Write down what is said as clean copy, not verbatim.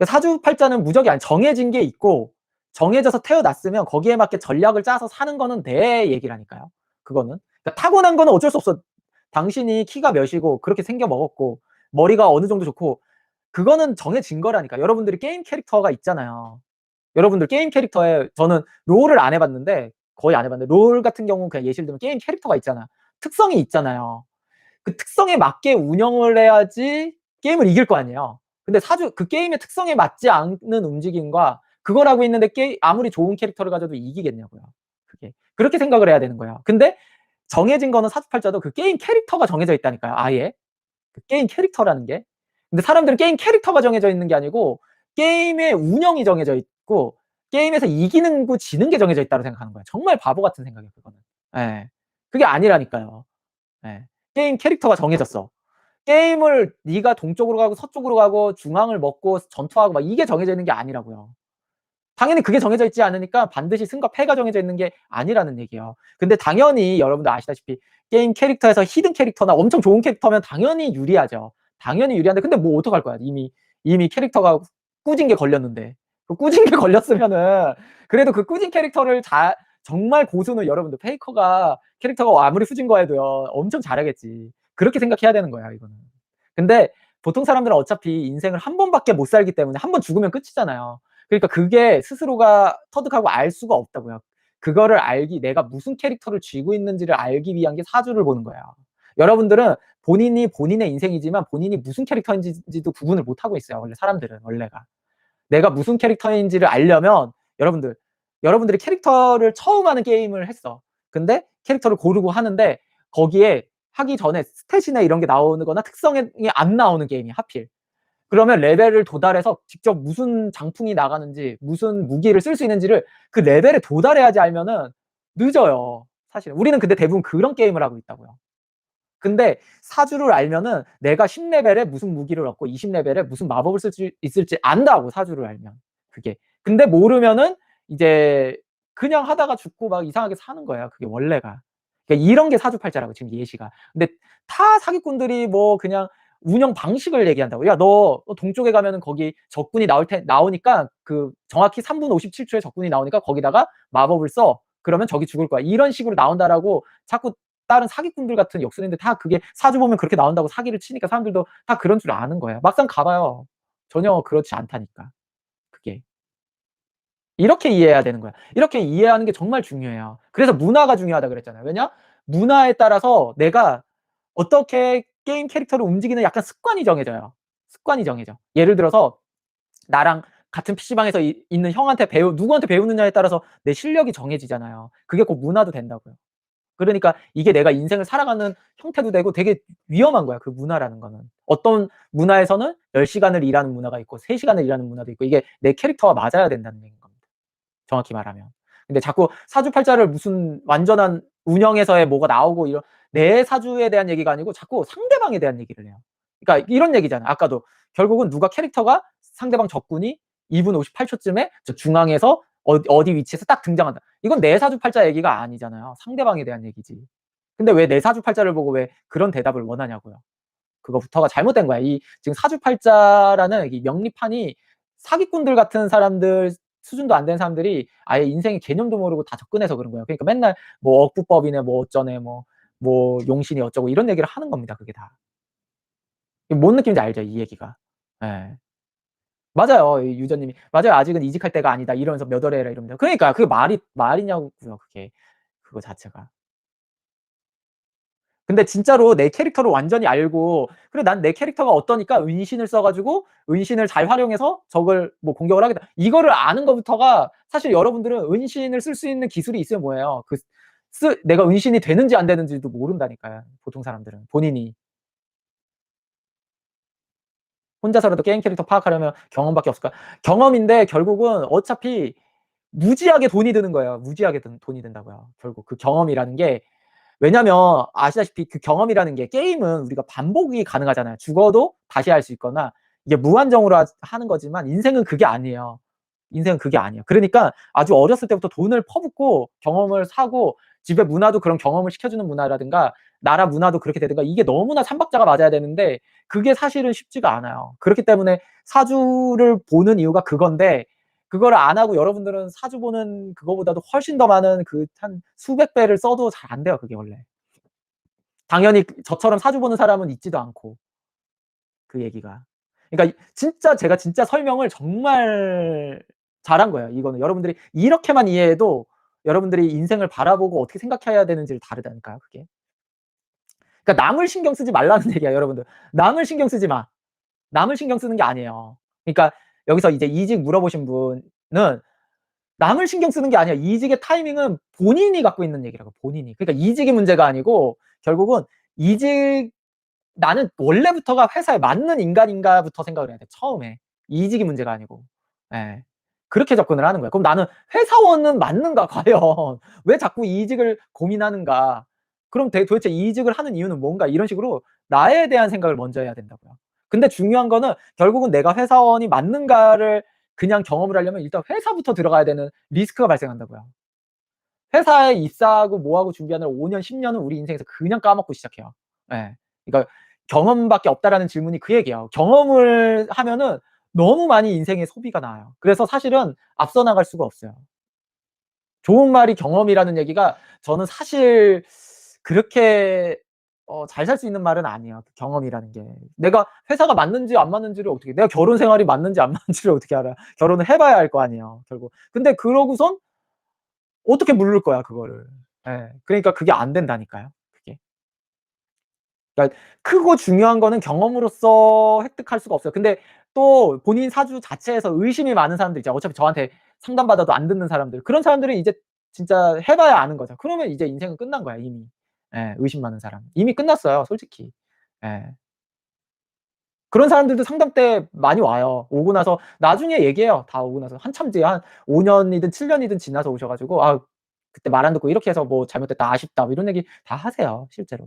사주팔자는 무적이 아니 정해진 게 있고 정해져서 태어났으면 거기에 맞게 전략을 짜서 사는 거는 내 얘기라니까요. 그거는. 그러니까 타고난 거는 어쩔 수 없어. 당신이 키가 몇이고 그렇게 생겨 먹었고 머리가 어느 정도 좋고 그거는 정해진 거라니까. 여러분들이 게임 캐릭터가 있잖아요. 여러분들 게임 캐릭터에 저는 롤을 안 해봤는데 거의 안 해봤는데 롤 같은 경우는 그냥 예시를 들면 게임 캐릭터가 있잖아. 특성이 있잖아요. 그 특성에 맞게 운영을 해야지 게임을 이길 거 아니에요. 근데 그 게임의 특성에 맞지 않는 움직임과 그걸 하고 있는데 아무리 좋은 캐릭터를 가져도 이기겠냐고요. 그게. 그렇게 생각을 해야 되는 거예요. 근데 정해진 거는 사주팔자도 그 게임 캐릭터가 정해져 있다니까요. 아예. 그 게임 캐릭터라는 게. 근데 사람들은 게임 캐릭터가 정해져 있는 게 아니고 게임의 운영이 정해져 있고 게임에서 이기는 거 지는 게 정해져 있다고 생각하는 거예요. 정말 바보 같은 생각이에요, 그거는. 예. 그게 아니라니까요. 예. 게임 캐릭터가 정해졌어. 게임을 네가 동쪽으로 가고 서쪽으로 가고 중앙을 먹고 전투하고 막 이게 정해져 있는 게 아니라고요. 당연히 그게 정해져 있지 않으니까 반드시 승과 패가 정해져 있는 게 아니라는 얘기예요. 근데 당연히 여러분들 아시다시피 게임 캐릭터에서 히든 캐릭터나 엄청 좋은 캐릭터면 당연히 유리하죠. 당연히 유리한데 근데 뭐 어떡할 거야. 이미 캐릭터가 꾸진 게 걸렸는데. 그 꾸진 게 걸렸으면은 그래도 그 꾸진 캐릭터를 정말 고수는 여러분들 페이커가 캐릭터가 아무리 후진 거해도요. 엄청 잘하겠지. 그렇게 생각해야 되는 거야, 이거는. 근데 보통 사람들은 어차피 인생을 한 번밖에 못 살기 때문에 한 번 죽으면 끝이잖아요. 그러니까 그게 스스로가 터득하고 알 수가 없다고요. 그거를 내가 무슨 캐릭터를 쥐고 있는지를 알기 위한 게 사주를 보는 거예요. 여러분들은 본인이 본인의 인생이지만 본인이 무슨 캐릭터인지도 구분을 못 하고 있어요. 원래 사람들은 원래가. 내가 무슨 캐릭터인지를 알려면 여러분들이 캐릭터를 처음 하는 게임을 했어. 근데 캐릭터를 고르고 하는데 거기에 하기 전에 스탯이나 이런 게 나오거나 특성이 안 나오는 게임이야, 하필. 그러면 레벨을 도달해서 직접 무슨 장풍이 나가는지 무슨 무기를 쓸 수 있는지를 그 레벨에 도달해야지 알면은 늦어요. 사실 우리는 근데 대부분 그런 게임을 하고 있다고요. 근데 사주를 알면은 내가 10레벨에 무슨 무기를 얻고 20레벨에 무슨 마법을 쓸 수 있을지 안다고, 사주를 알면. 그게. 근데 모르면은 이제 그냥 하다가 죽고 막 이상하게 사는 거예요, 그게 원래가. 그러니까 이런 게 사주팔자라고 지금 예시가. 근데 타 사기꾼들이 뭐 그냥 운영 방식을 얘기한다고. "야 너 동쪽에 가면은 거기 적군이 나오니까 그 정확히 3분 57초에 적군이 나오니까 거기다가 마법을 써. 그러면 적이 죽을 거야." 이런 식으로 나온다라고 자꾸 다른 사기꾼들 같은 역술인들 다 그게 사주 보면 그렇게 나온다고 사기를 치니까 사람들도 다 그런 줄 아는 거예요. 막상 가 봐요. 전혀 그렇지 않다니까, 그게. 이렇게 이해해야 되는 거야. 이렇게 이해하는 게 정말 중요해요. 그래서 문화가 중요하다 그랬잖아요. 왜냐? 문화에 따라서 내가 어떻게 게임 캐릭터를 움직이는 약간 습관이 정해져요. 습관이 정해져. 예를 들어서 나랑 같은 PC방에서 있는 형한테 누구한테 배우느냐에 따라서 내 실력이 정해지잖아요. 그게 꼭 문화도 된다고요. 그러니까 이게 내가 인생을 살아가는 형태도 되고 되게 위험한 거야, 그 문화라는 거는. 어떤 문화에서는 10시간을 일하는 문화가 있고 3시간을 일하는 문화도 있고 이게 내 캐릭터와 맞아야 된다는 얘기인 겁니다, 정확히 말하면. 근데 자꾸 사주팔자를 무슨 완전한 운영에서의 뭐가 나오고 이런 내 사주에 대한 얘기가 아니고 자꾸 상대방에 대한 얘기를 해요. 그러니까 이런 얘기잖아요. 아까도 결국은 누가 캐릭터가 상대방 적군이 2분 58 초쯤에 저 중앙에서 어디 위치에서 딱 등장한다. 이건 내 사주팔자 얘기가 아니잖아요. 상대방에 대한 얘기지. 근데 왜 내 사주팔자를 보고 왜 그런 대답을 원하냐고요. 그거부터가 잘못된 거야. 이 지금 사주팔자라는 이 명리판이 사기꾼들 같은 사람들, 수준도 안 된 사람들이 아예 인생의 개념도 모르고 다 접근해서 그런 거예요. 그러니까 맨날 뭐 억부법이네 뭐 어쩌네 뭐 용신이 어쩌고 이런 얘기를 하는 겁니다, 그게 다. 뭔 느낌인지 알죠, 이 얘기가. 예. 맞아요. 이 유저님이 "맞아요. 아직은 이직할 때가 아니다." 이러면서 "몇 월에 해라." 이럽니다. 그러니까 그게 말이냐고요, 그게. 그거 자체가. 근데 진짜로 내 캐릭터를 완전히 알고 '그래 난 내 캐릭터가 어떠니까 은신을 써 가지고 은신을 잘 활용해서 적을 뭐 공격을 하겠다.' 이거를 아는 것부터가 사실 여러분들은 은신을 쓸 수 있는 기술이 있으면 뭐예요. 내가 은신이 되는지 안 되는지도 모른다니까요, 보통 사람들은. 본인이. 혼자서라도 게임 캐릭터 파악하려면 경험밖에 없을까? 경험인데 결국은 어차피 무지하게 돈이 드는 거예요. 무지하게 돈이 든다고요, 결국 그 경험이라는 게. 왜냐면 아시다시피 그 경험이라는 게 게임은 우리가 반복이 가능하잖아요. 죽어도 다시 할 수 있거나 이게 무한정으로 하는 거지만 인생은 그게 아니에요. 인생은 그게 아니에요. 그러니까 아주 어렸을 때부터 돈을 퍼붓고 경험을 사고 집의 문화도 그런 경험을 시켜주는 문화라든가 나라 문화도 그렇게 되든가 이게 너무나 삼박자가 맞아야 되는데 그게 사실은 쉽지가 않아요. 그렇기 때문에 사주를 보는 이유가 그건데 그거를 안 하고 여러분들은 사주 보는 그거보다도 훨씬 더 많은 그 한 수백 배를 써도 잘 안 돼요 그게 원래. 당연히 저처럼 사주 보는 사람은 있지도 않고 그 얘기가. 그러니까 진짜 제가 진짜 설명을 정말 잘한 거예요. 이거는 여러분들이 이렇게만 이해해도 여러분들이 인생을 바라보고 어떻게 생각해야 되는지를 다르다니까요 그게. 그러니까 남을 신경 쓰지 말라는 얘기야 여러분들. 남을 신경 쓰지 마. 남을 신경 쓰는 게 아니에요. 그러니까 여기서 이제 이직 물어보신 분은 남을 신경 쓰는 게 아니야. 이직의 타이밍은 본인이 갖고 있는 얘기라고 본인이. 그러니까 이직이 문제가 아니고 결국은 이직 나는 원래부터가 회사에 맞는 인간인가부터 생각을 해야 돼 처음에. 이직이 문제가 아니고. 예. 그렇게 접근을 하는 거야. 그럼 나는 '회사원은 맞는가 과연? 왜 자꾸 이직을 고민하는가? 그럼 도대체 이직을 하는 이유는 뭔가?' 이런 식으로 나에 대한 생각을 먼저 해야 된다고요. 근데 중요한 거는 결국은 내가 회사원이 맞는가를 그냥 경험을 하려면 일단 회사부터 들어가야 되는 리스크가 발생한다고요. 회사에 입사하고 뭐하고 준비하느라 5 년, 10 년은 우리 인생에서 그냥 까먹고 시작해요. 예. 그러니까 "경험밖에 없다."라는 질문이 그 얘기예요. 경험을 하면은 너무 많이 인생에 소비가 나와요. 그래서 사실은 앞서 나갈 수가 없어요. 좋은 말이 경험이라는 얘기가 저는 사실 그렇게 잘 살 수 있는 말은 아니에요, 그 경험이라는 게. 내가 회사가 맞는지 안 맞는지를 어떻게 내가 결혼 생활이 맞는지 안 맞는지를 어떻게 알아요. 결혼을 해 봐야 알 거 아니에요, 결국. 근데 그러고선 어떻게 모를 거야 그거를. 예. 그러니까 그게 안 된다니까요, 그게. 그러니까 크고 중요한 거는 경험으로써 획득할 수가 없어요. 근데 또 본인 사주 자체에서 의심이 많은 사람들 있잖아요. 어차피 저한테 상담받아도 안 듣는 사람들. 그런 사람들은 이제 진짜 해 봐야 아는 거죠. 그러면 이제 인생은 끝난 거야 이미. 예. 의심 많은 사람. 이미 끝났어요 솔직히. 예. 그런 사람들도 상담 때 많이 와요. 오고 나서 나중에 얘기해요. 다 오고 나서 한참 뒤에 한 5 년이든 7 년이든 지나서 오셔 가지고 "아 그때 말 안 듣고 이렇게 해서 뭐 잘못됐다. 아쉽다." 뭐 이런 얘기 다 하세요 실제로.